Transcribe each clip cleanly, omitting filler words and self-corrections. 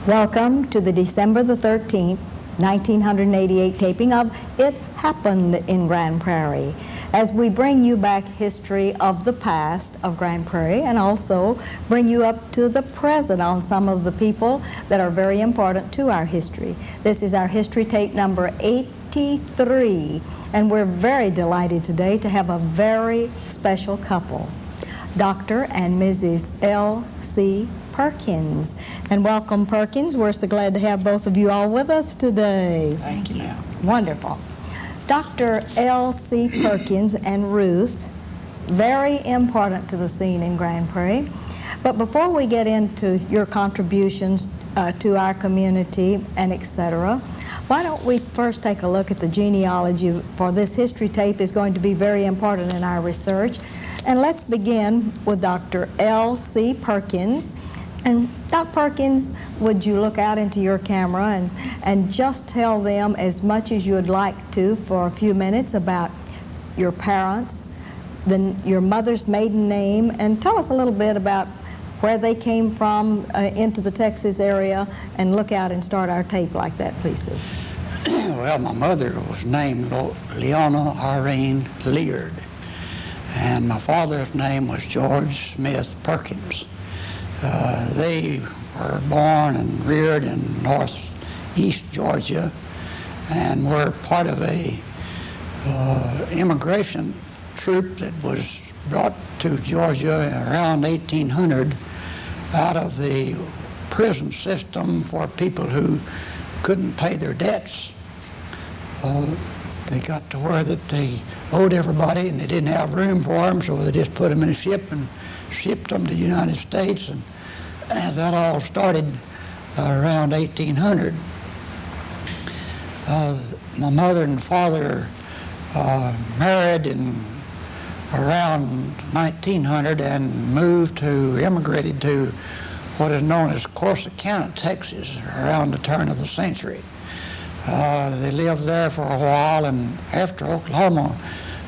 Welcome to the December the 13th, 1988 taping of It Happened in Grand Prairie, as we bring you back history of the past of Grand Prairie and also bring you up to the present on some of the people that are very important to our history. This is our history tape number 83, and we're very delighted today to have a very special couple, Dr. and Mrs. L.C. Perkins. And welcome, Perkins. We're so glad to have both of you all with us today. Thank you. Wonderful. Dr. L.C. Perkins and Ruth, very important to the scene in Grand Prairie. But before we get into your contributions to our community and etc., why don't we first take a look at the genealogy, for this history tape is going to be very important in our research. And let's begin with Dr. L.C. Perkins. And Dr. Perkins, would you look out into your camera and just tell them as much as you would like to for a few minutes about your parents, then your mother's maiden name, and tell us a little bit about where they came from into the Texas area, and look out and start our tape like that, please, sir. Well, my mother was named Leona Irene Leard, and my father's name was George Smith Perkins. They were born and reared in northeast Georgia and were part of a immigration troop that was brought to Georgia around 1800 out of the prison system for people who couldn't pay their debts. They got to where that they owed everybody and they didn't have room for them, so they just put them in a ship and shipped them to the United States, and that all started around 1800. My mother and father married in around 1900 and immigrated to what is known as Corsicana, Texas, around the turn of the century. They lived there for a while, and after Oklahoma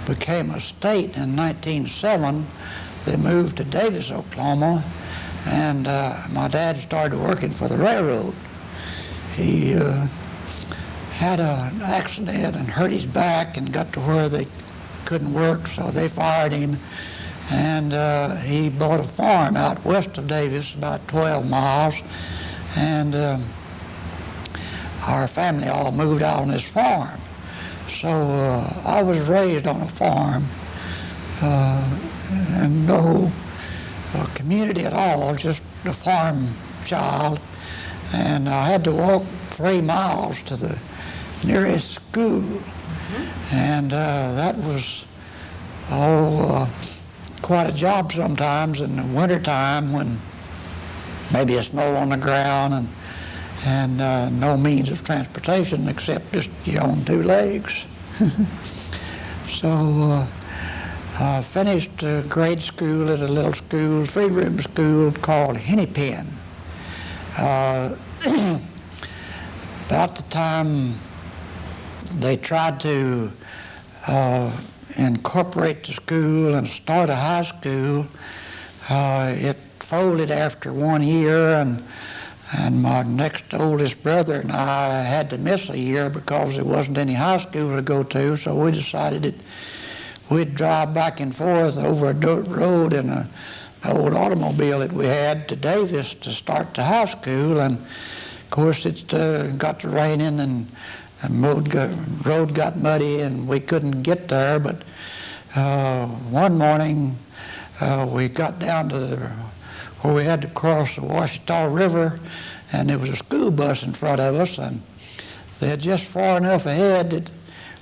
became a state in 1907, they moved to Davis, Oklahoma, and my dad started working for the railroad. He had an accident and hurt his back and got to where they couldn't work, so they fired him, and he bought a farm out west of Davis, about 12 miles, and our family all moved out on this farm. So I was raised on a farm, and no community at all, just a farm child. And I had to walk 3 miles to the nearest school. Mm-hmm. And that was quite a job sometimes in the wintertime when maybe it's snow on the ground and no means of transportation except just your own 2 legs. So I finished grade school at a little school, 3-room school called Hennepin. About the time they tried to incorporate the school and start a high school, it folded after 1 year, and my next oldest brother and I had to miss a year because there wasn't any high school to go to, so we decided that we'd drive back and forth over a dirt road in an old automobile that we had to Davis to start the high school, and of course it got to raining and road got muddy and we couldn't get there, but one morning we got down to where we had to cross the Washita River, and there was a school bus in front of us, and they had just far enough ahead that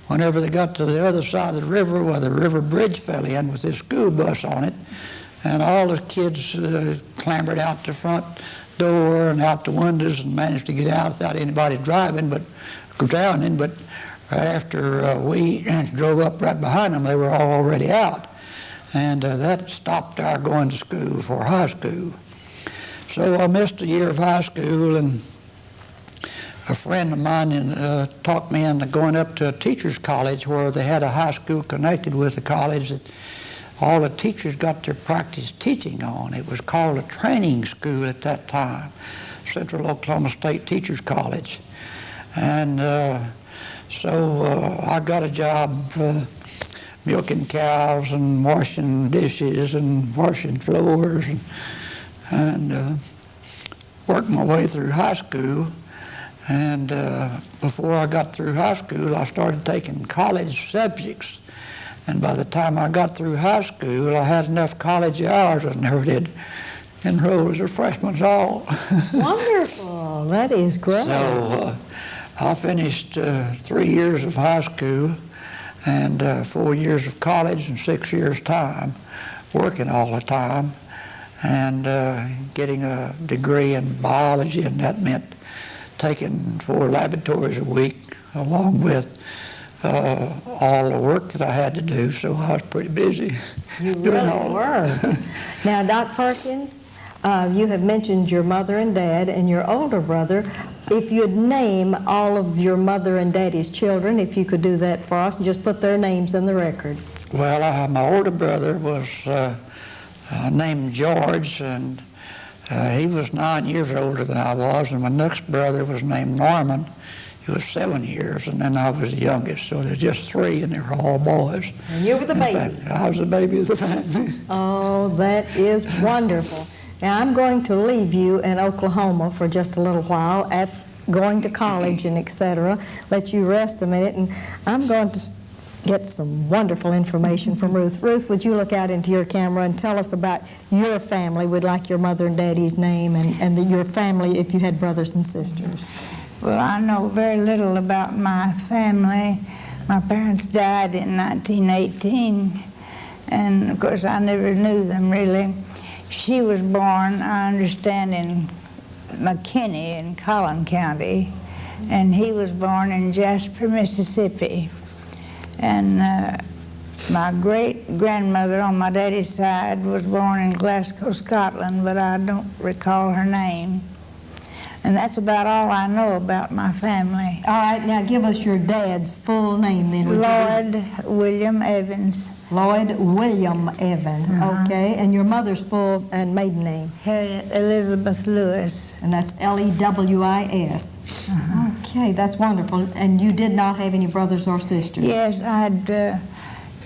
whenever they got to the other side of the river, well, the river bridge fell in with this school bus on it, and all the kids clambered out the front door and out the windows and managed to get out without anybody drowning, but right after we drove up right behind them, they were all already out. And that stopped our going to school for high school. So I missed a year of high school, and a friend of mine talked me into going up to a teacher's college where they had a high school connected with the college all the teachers got their practice teaching on. It was called a training school at that time, Central Oklahoma State Teachers College. And so I got a job milking cows and washing dishes and washing floors and worked my way through high school. And before I got through high school, I started taking college subjects. And by the time I got through high school, I had enough college hours I never did enroll as a freshman at all. Wonderful. That is great. So I finished 3 years of high school and 4 years of college and 6 years time, working all the time and getting a degree in biology, and that meant taking 4 laboratories a week along with all the work that I had to do, so I was pretty busy. You really were. Now, Doc Perkins, you have mentioned your mother and dad and your older brother. If you'd name all of your mother and daddy's children, if you could do that for us, and just put their names in the record. Well, my older brother was named George, and he was 9 years older than I was, and my next brother was named Norman. He was 7 years, and then I was the youngest, so there's just 3, and they were all boys. And you were the baby. In fact, I was the baby of the family. Oh, that is wonderful. Now, I'm going to leave you in Oklahoma for just a little while, at going to college and et cetera, let you rest a minute, and I'm going to get some wonderful information from Ruth. Ruth, would you look out into your camera and tell us about your family? We'd like your mother and daddy's name and your family if you had brothers and sisters. Well, I know very little about my family. My parents died in 1918, and of course I never knew them really. She was born, I understand, in McKinney in Collin County, and he was born in Jasper, Mississippi. And my great-grandmother on my daddy's side was born in Glasgow, Scotland, but I don't recall her name. And that's about all I know about my family. All right, now give us your dad's full name then. Lloyd William Evans. Lloyd William Evans, okay. And your mother's full and maiden name? Harriet Elizabeth Lewis. And that's Lewis. Okay, that's wonderful. And you did not have any brothers or sisters? Yes, I had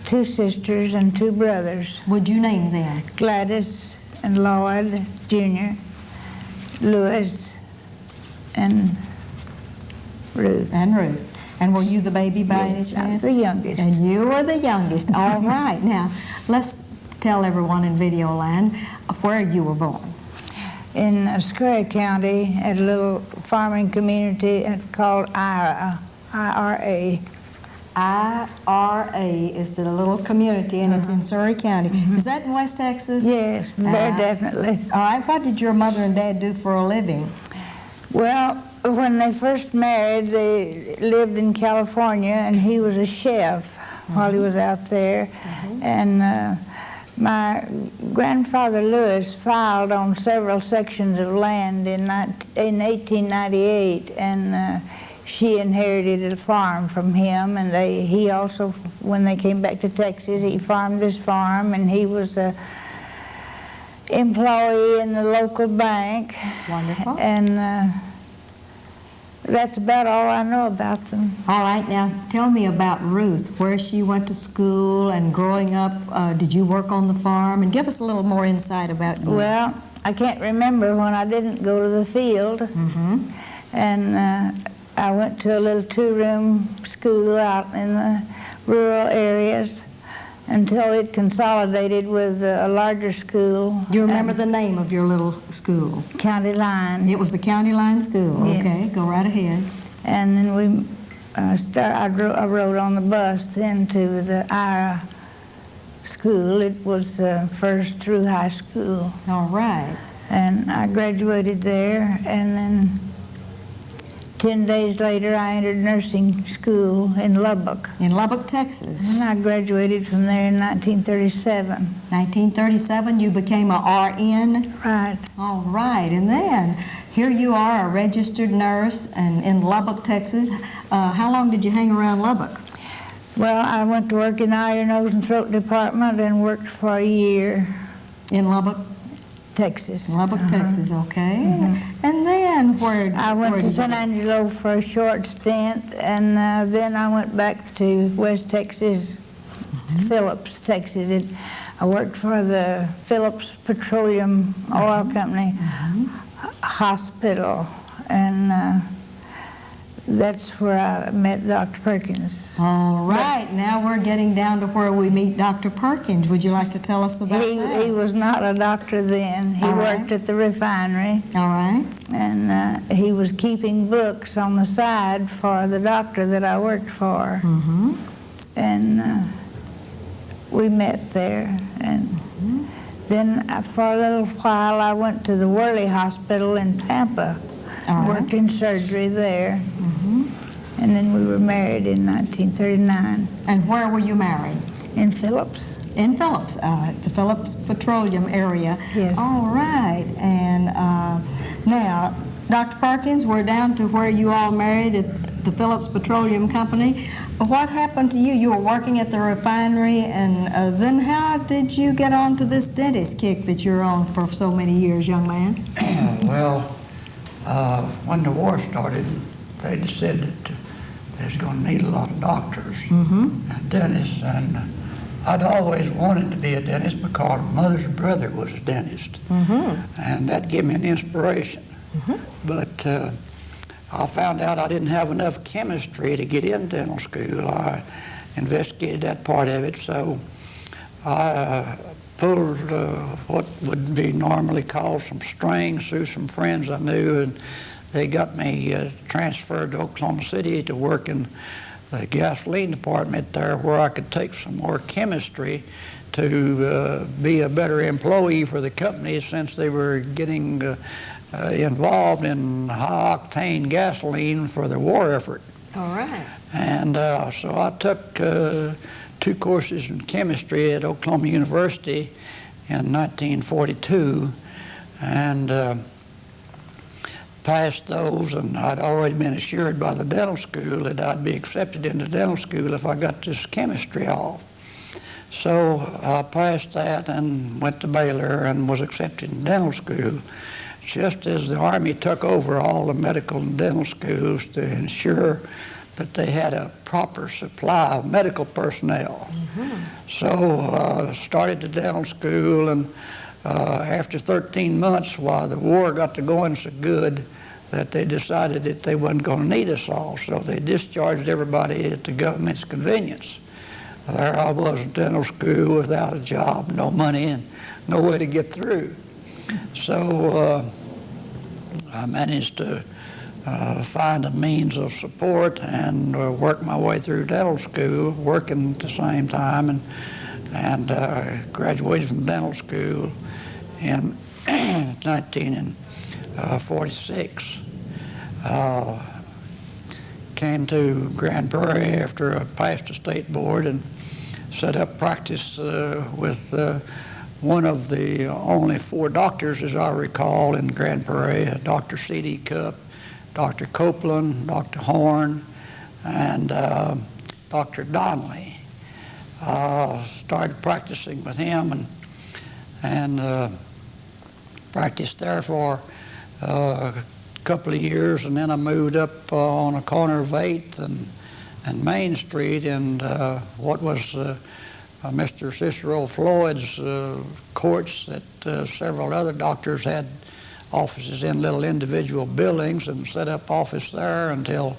2 sisters and 2 brothers. Would you name them? Gladys and Lloyd Jr., Lewis, and Ruth. And Ruth. And were you the baby by any Yes, I was chance? the youngest. And you were the youngest. All right. Now, let's tell everyone in video land where you were born. In Prairie County, at a little farming community called IRA, I-R-A. IRA is the little community, and it's in Surrey County. Is that in West Texas? Yes, very definitely. All right. What did your mother and dad do for a living? Well, when they first married, they lived in California, and he was a chef while he was out there. And my grandfather Lewis filed on several sections of land in 1898, and she inherited a farm from him. And he also, when they came back to Texas, he farmed his farm, and he was a employee in the local bank. Wonderful. And that's about all I know about them. All right, now tell me about Ruth, where she went to school and growing up. Did you work on the farm? And give us a little more insight about you. Well, I can't remember when I didn't go to the field. And I went to a little 2-room school out in the rural areas until it consolidated with a larger school. Do you remember the name of your little school? County Line. It was the County Line School. Yes. Okay, go right ahead. And then we I rode on the bus then to the IRA school. It was first through high school. All right. And I graduated there, and then 10 days later, I entered nursing school in Lubbock. In Lubbock, Texas. And I graduated from there in 1937. 1937, you became a RN? Right. All right, and then here you are, a registered nurse and in Lubbock, Texas. How long did you hang around Lubbock? Well, I went to work in the ear, nose, and throat department and worked for a year. In Lubbock? Texas. Lubbock, Texas, okay. And then where? I went where to did you San go? Angelo for a short stint, and then I went back to West Texas, Phillips, Texas. I worked for the Phillips Petroleum Oil Company hospital, and that's where I met Dr. Perkins. All right, now we're getting down to where we meet Dr. Perkins. Would you like to tell us about that? He was not a doctor then. He All right. worked at the refinery, All right. and he was keeping books on the side for the doctor that I worked for. And we met there. And then for a little while, I went to the Worley Hospital in Tampa. All right. Worked in surgery there. And then we were married in 1939 And where were you married? in Phillips. In Phillips, the Phillips Petroleum area. Yes. All right. And now, Dr. Perkins, we're down to where you all married at the Phillips Petroleum Company. What happened to you? You were working at the refinery, and then how did you get onto this dentist kick that you're on for so many years, young man? Well, when the war started, they decided that they was going to need a lot of doctors and dentists, and I'd always wanted to be a dentist because my mother's brother was a dentist, and that gave me an inspiration. But I found out I didn't have enough chemistry to get in dental school. I investigated that part of it, so I pulled what would be normally called some strings through some friends I knew, and they got me transferred to Oklahoma City to work in the gasoline department there, where I could take some more chemistry to be a better employee for the company, since they were getting involved in high-octane gasoline for the war effort. All right. And so I took 2 courses in chemistry at Oklahoma University in 1942, and passed those, and I'd already been assured by the dental school that I'd be accepted into dental school if I got this chemistry off. So I passed that and went to Baylor and was accepted in dental school, just as the Army took over all the medical and dental schools to ensure that they had a proper supply of medical personnel. So started the dental school, and after 13 months, while the war got to going so good that they decided that they wasn't going to need us all, so they discharged everybody at the government's convenience. There I was in dental school without a job, no money, and no way to get through. So I managed to find a means of support and work my way through dental school, working at the same time, and graduated from dental school in 1946. Came to Grand Prairie after I passed the state board and set up practice with one of the only 4 doctors, as I recall, in Grand Prairie, Dr. C.D. Cupp, Dr. Copeland, Dr. Horn, and Dr. Donnelly. Started practicing with him and practiced there for a couple of years, and then I moved up on a corner of 8th and Main Street in what was Mr. Cicero Floyd's courts that several other doctors had offices in little individual buildings, and set up office there until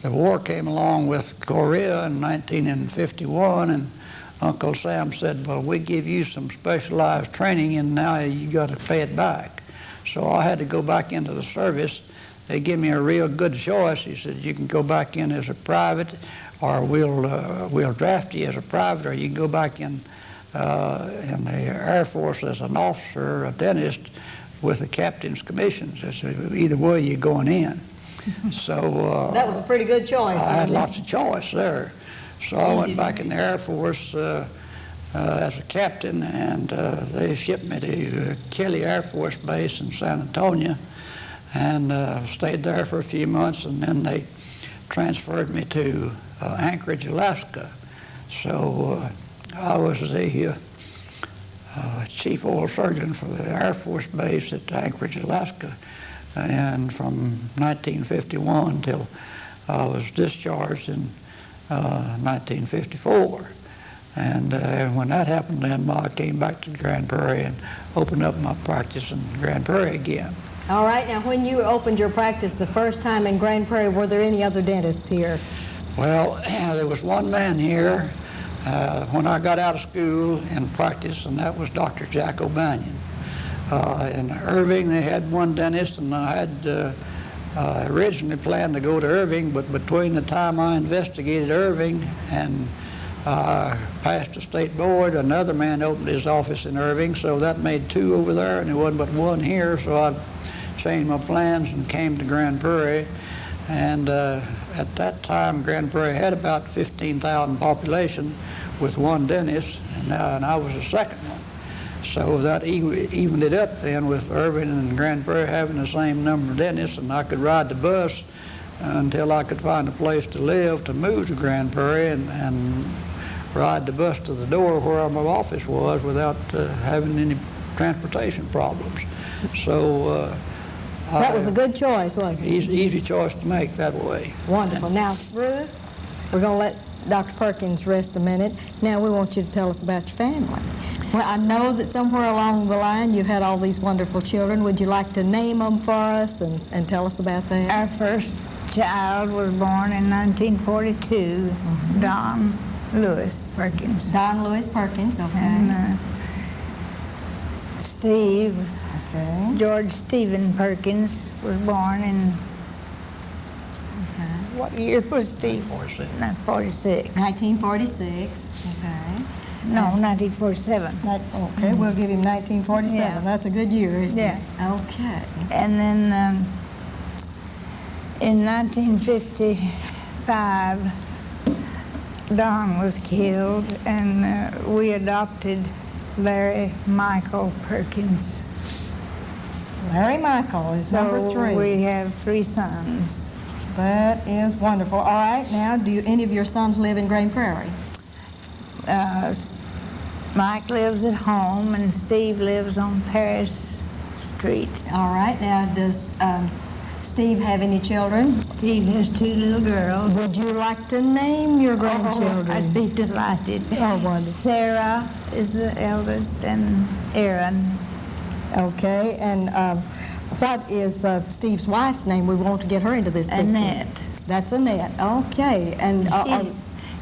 the war came along with Korea in 1951, and Uncle Sam said, well, we give you some specialized training and now you got to pay it back. So I had to go back into the service. They gave me a real good choice. He said, you can go back in as a private, or we'll draft you as a private, or you can go back in the Air Force as an officer, a dentist, with a captain's commission. So either way, you're going in. So That was a pretty good choice. I had wasn't it? lots of choice there. So I went back in the Air Force as a captain, and they shipped me to Kelly Air Force Base in San Antonio, and stayed there for a few months, and then they transferred me to Anchorage, Alaska. So I was the chief oil surgeon for the Air Force Base at Anchorage, Alaska, and from 1951 till I was discharged in 1954. And when that happened, then I came back to Grand Prairie and opened up my practice in Grand Prairie again. All right, now when you opened your practice the first time in Grand Prairie, were there any other dentists here? Well, there was one man here when I got out of school and practice, and that was Dr. Jack O'Banion. In Irving, they had one dentist, and I had originally planned to go to Irving, but between the time I investigated Irving and passed the state board, another man opened his office in Irving, so that made two over there, and there wasn't but one here, so I changed my plans and came to Grand Prairie. And at that time, Grand Prairie had about 15,000 population with one dentist, and I was the second one. So that evened it up then with Irving and Grand Prairie having the same number of dentists, and I could ride the bus until I could find a place to live to move to Grand Prairie and ride the bus to the door where my office was without having any transportation problems. So That was a good choice, wasn't it? Easy choice to make that way. Wonderful. Now, Ruth, we're going to let Dr. Perkins rest a minute. Now we want you to tell us about your family. Well, I know that somewhere along the line you've had all these wonderful children. Would you like to name them for us and tell us about that? Our first child was born in 1942, Don Lewis Perkins. Don Lewis Perkins, okay. And Steve, Okay. George Stephen Perkins was born in, what year was Steve? 46. 46. 1946, okay. No, 1947. Okay, we'll give him 1947. Yeah. That's a good year, isn't Yeah. it? Okay. And then in 1955, Don was killed, and we adopted Larry Michael Perkins. Larry Michael is number So 3. we have 3 sons. That is wonderful. All right, now, do any of your sons live in Grand Prairie? Mike lives at home, and Steve lives on Paris Street. All right, now, does Steve have any children? Steve has 2 little girls. Would you like to name your Oh, grandchildren? I'd be delighted. Oh, wonderful. Sarah is the eldest, and Aaron. Okay, and what is Steve's wife's name? We want to get her into this picture. Annette. That's Annette, okay. And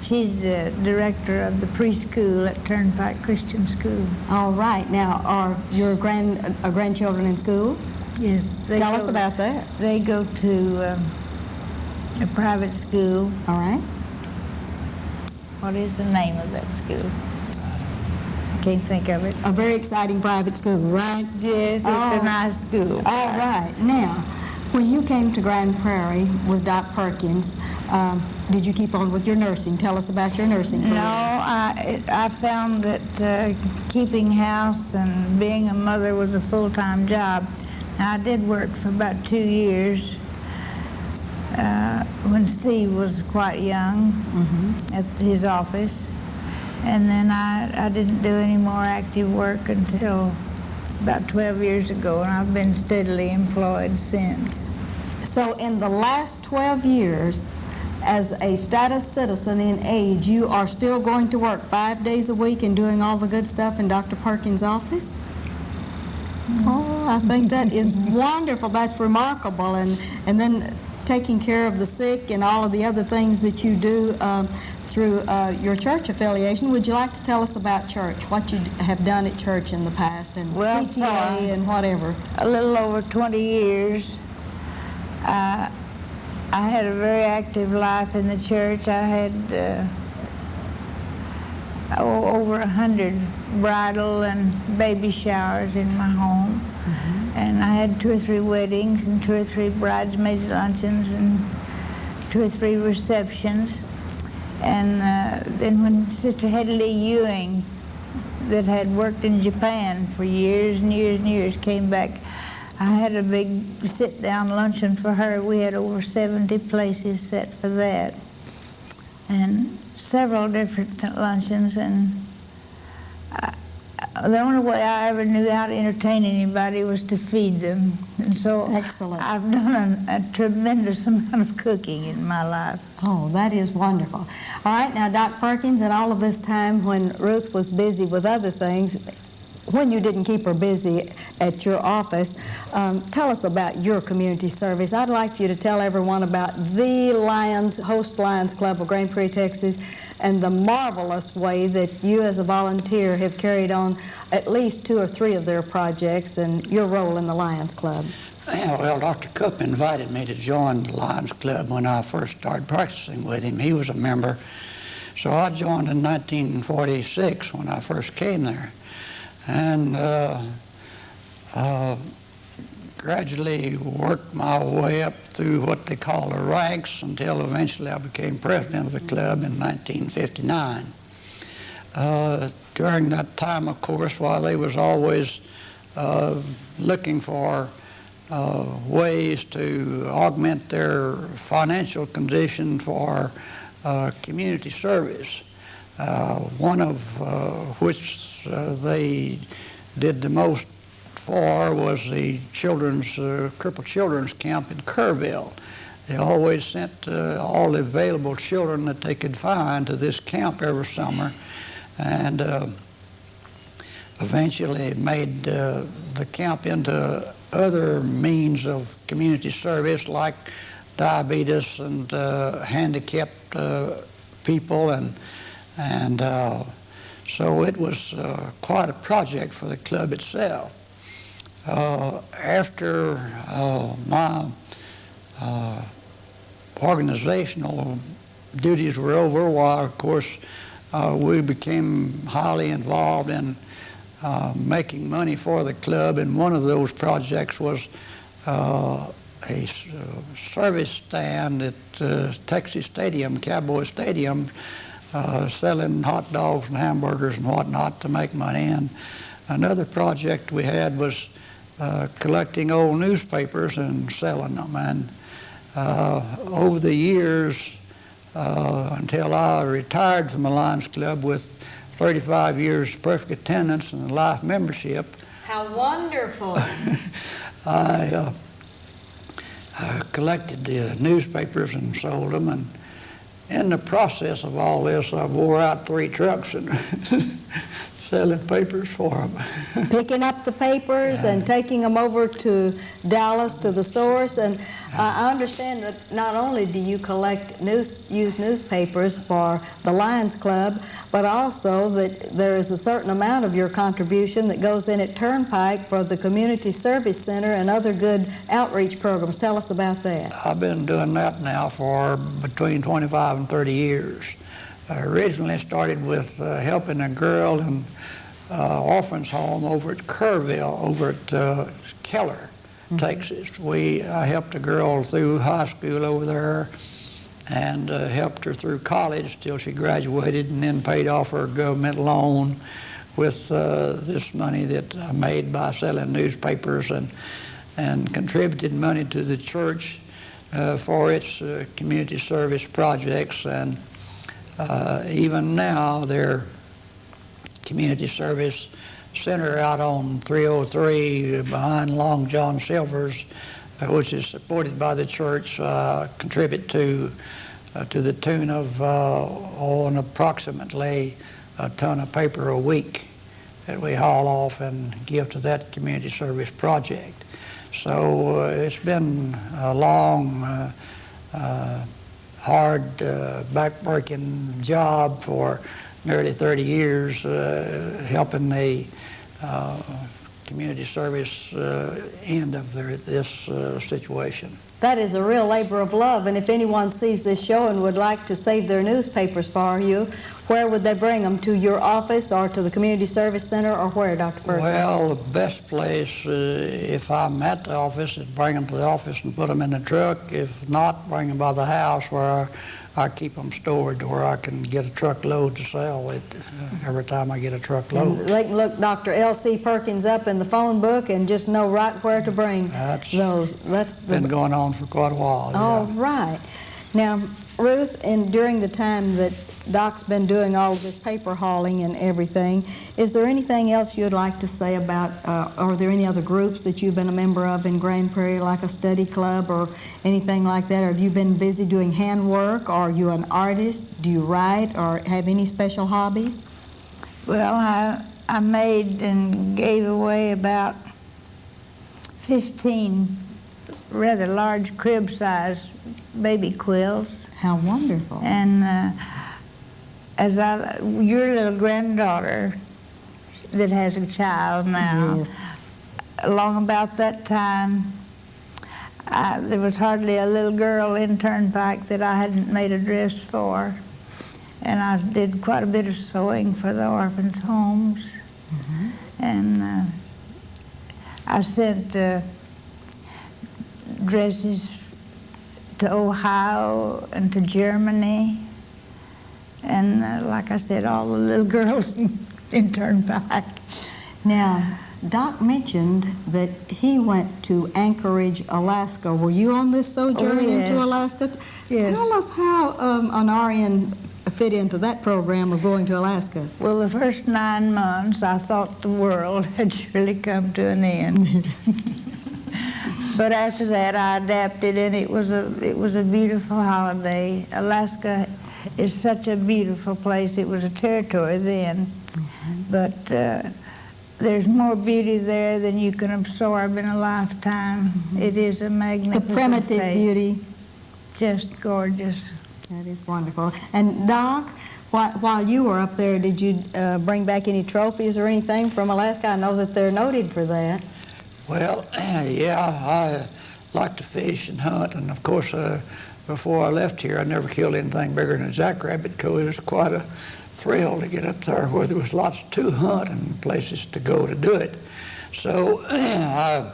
She's the director of the preschool at Turnpike Christian School. all right, now, are your grandchildren in school? Yes. Tell us about that. They go to a private school. All right. What is the name of that school? I can't think of it. A very exciting private school, right? Yes, it's Oh. a nice school. All right. Now, when you came to Grand Prairie with Doc Perkins, did you keep on with your nursing? Tell us about your nursing career. No, I found that keeping house and being a mother was a full-time job. Now, I did work for about 2 years when Steve was quite young at his office. And then I didn't do any more active work until about 12 years ago, and I've been steadily employed since. So in the last 12 years, as a status citizen in age, you are still going to work 5 days a week and doing all the good stuff in Dr. Perkins' office? Oh, I think that is wonderful. That's remarkable. And then taking care of the sick and all of the other things that you do through your church affiliation. Would you like to tell us about church, what you have done at church in the past, and Well, PTA and whatever? A little over 20 years. I had a very active life in the church. I had over 100 bridal and baby showers in my home. And I had 2 or 3 weddings and 2 or 3 bridesmaids luncheons and 2 or 3 receptions. And then when Sister Hedley Ewing, that had worked in Japan for years and years and years, came back, I had a big sit-down luncheon for her. We had over 70 places set for that. and several different luncheons, and the only way I ever knew how to entertain anybody was to feed them. And so Excellent. I've done a tremendous amount of cooking in my life. Oh, that is wonderful. All right, now, Doc Perkins, in all of this time when Ruth was busy with other things, when you didn't keep her busy at your office, tell us about your community service. I'd like for you to tell everyone about the Host Lions Club of Grand Prairie, Texas, and the marvelous way that you as a volunteer have carried on at least 2 or 3 of their projects and your role in the Lions Club. Yeah, well, Dr. Cook invited me to join the Lions Club when I first started practicing with him. He was a member. So I joined in 1946 when I first came there. And gradually worked my way up through what they call the ranks until eventually I became president of the club in 1959. During that time, of course, while they was always looking for ways to augment their financial condition for community service, one of which they did the most for was the crippled children's camp in Kerrville. They always sent all the available children that they could find to this camp every summer, and eventually made the camp into other means of community service like diabetes and handicapped people, and so it was quite a project for the club itself. After my organizational duties were over, why, of course, we became highly involved in making money for the club, and one of those projects was a service stand at Texas Stadium, Cowboy Stadium, selling hot dogs and hamburgers and whatnot to make money. And another project we had was collecting old newspapers and selling them. And over the years, until I retired from the Lions Club with 35 years perfect attendance and a life membership. How wonderful. I collected the newspapers and sold them, and in the process of all this, I wore out 3 trucks and selling papers for them. Picking up the papers and taking them over to Dallas to the source. And I understand that not only do you collect used newspapers for the Lions Club, but also that there is a certain amount of your contribution that goes in at Turnpike for the Community Service Center and other good outreach programs. Tell us about that. I've been doing that now for between 25 and 30 years. I originally started with helping a girl in orphan's home over at Kerrville, over at Keller, Texas. I helped a girl through high school over there and helped her through college till she graduated, and then paid off her government loan with this money that I made by selling newspapers, and contributed money to the church for its community service projects. And even now, their community service center out on 303 behind Long John Silver's, which is supported by the church, contribute to the tune of approximately a ton of paper a week that we haul off and give to that community service project. So it's been a long, hard, back-breaking job for nearly 30 years, helping the community service end of this situation. That is a real labor of love, and if anyone sees this show and would like to save their newspapers for you, where would they bring them? To your office or to the Community Service Center, or where, Dr. Perkins? Well, the best place, if I'm at the office, is bring them to the office and put them in the truck. If not, bring them by the house where I keep them stored to where I can get a truckload to sell it every time I get a truckload. They can look Dr. L.C. Perkins up in the phone book and just know right where to bring those. That's been going on for quite a while. All right. Now, Ruth, and during the time that Doc's been doing all of this paper hauling and everything, is there anything else you'd like to say about, are there any other groups that you've been a member of in Grand Prairie, like a study club or anything like that? Or have you been busy doing handwork? Or are you an artist? Do you write or have any special hobbies? Well, I made and gave away about 15 rather large crib-sized baby quilts. How wonderful. And your little granddaughter that has a child now, Yes. along about that time, there was hardly a little girl in Turnpike that I hadn't made a dress for. And I did quite a bit of sewing for the orphans' homes. Mm-hmm. And I sent dresses to Ohio and to Germany. And like I said, all the little girls in Turnpike. Now, Doc mentioned that he went to Anchorage, Alaska. Were you on this sojourn into yes. Alaska? Yes. Tell us how an RN fit into that program of going to Alaska. Well, the first 9 months, I thought the world had surely come to an end. But after that, I adapted, and it was a beautiful holiday. Alaska is such a beautiful place. It was a territory then, but there's more beauty there than you can absorb in a lifetime. It is a The magnificent primitive state. beauty. Just gorgeous. That is wonderful. And Doc, while you were up there, did you bring back any trophies or anything from Alaska? I know that they're noted for that. Well, yeah, I like to fish and hunt, and of course, before I left here, I never killed anything bigger than a jackrabbit, because it was quite a thrill to get up there where there was lots to hunt and places to go to do it. So I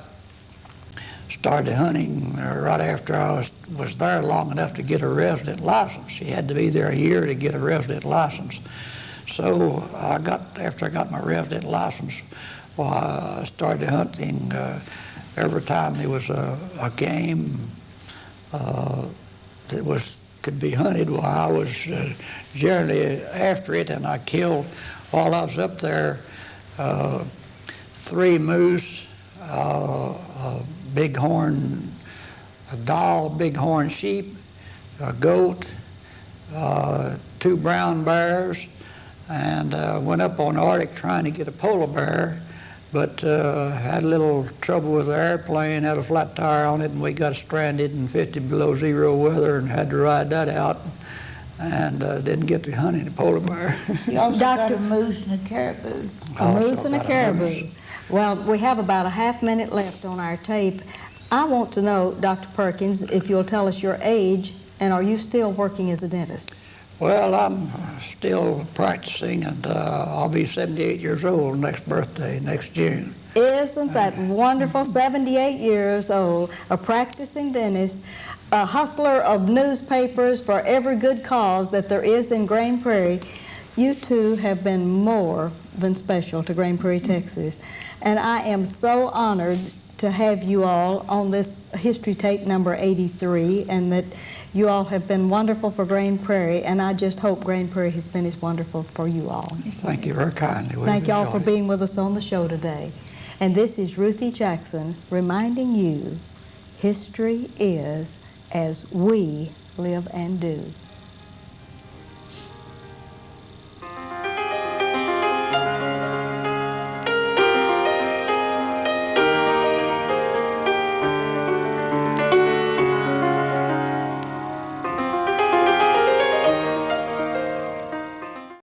started hunting right after I was there long enough to get a resident license. You had to be there a year to get a resident license. So after I got my resident license, well, I started hunting every time there was a game that could be hunted. Well, I was generally after it, and I killed, while I was up there, 3 moose, a bighorn, a Dall bighorn sheep, a goat, 2 brown bears, and went up on the Arctic trying to get a polar bear, but had a little trouble with the airplane, had a flat tire on it, and we got stranded in 50 below zero weather and had to ride that out, and didn't get to hunt any polar bear. You also Doctor- got a moose and a caribou. A moose and a got caribou. moose. Well, we have about a half minute left on our tape. I want to know, Dr. Perkins, if you'll tell us your age, and are you still working as a dentist? Well, I'm still practicing, and I'll be 78 years old next birthday, next June. Isn't that wonderful? 78 years old, a practicing dentist, a hustler of newspapers for every good cause that there is in Grand Prairie. You two have been more than special to Grand Prairie, Texas. And I am so honored to have you all on this history tape number 83, and that you all have been wonderful for Grand Prairie, and I just hope Grand Prairie has been as wonderful for you all. Thank you very kindly. We've Thank you all for enjoyed it. being with us on the show today. And this is Ruthie Jackson reminding you, history is as we live and do.